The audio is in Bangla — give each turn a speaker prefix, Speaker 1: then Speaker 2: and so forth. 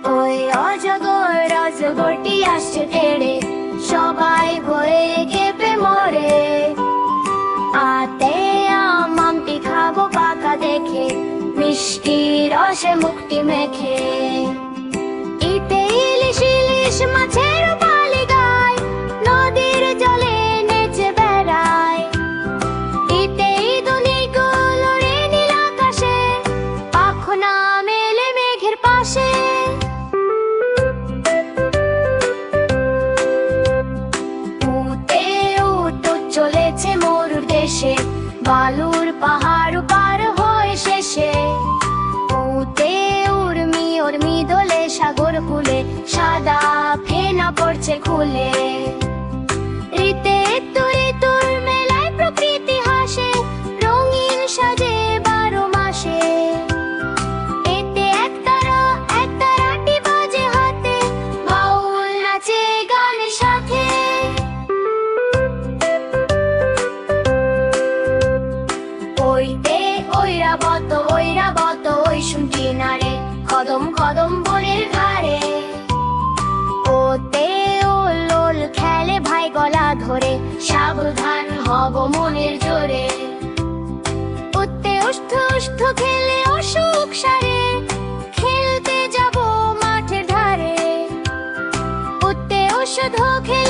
Speaker 1: ওই অজগর অজগরটি আসছে তেড়ে, সবাই ভয়ে কেঁপে মরে। আতে আমটি খাবো পাকা দেখে, মিষ্টি রসে মুখটি মেখে। ইতে ইলিশ ইলিশ মাছের পালি গায়, নদীর জলে নেচে বেড়ায়। ইতে ইঁদুনি গুলো রে নীল আকাশে, পাখনা মেলে মেঘের পাশে। উতে উট চলেছে মরুর দেশে, বালুর পাহাড় পার হয়ে শেষে। উতে উর্মি উর্মি দোলে সাগর কূলে, সাদা ফেনা পড়ছে খুলে। ঋতে ঋতুর মেলায় প্রকৃতি হাসে, রঙিন সাজে 12 মাসে। এতে একতারাটি বাজে হাতে, বাউল নাচে গানের সাথে। ওইতে ঐরাবত ওই শুনটি নারে, কদম কদম বনের ধারে। ওতে ওল ওল খেলে ভাই গলা ধরে, সাবধান হব মনের জোরে। ওতে উষ্ঠ উষ্ঠ খেলে অসুখ সারে, খেলতে যাব মাঠের ধারে। ওতে ওষুধ খেলে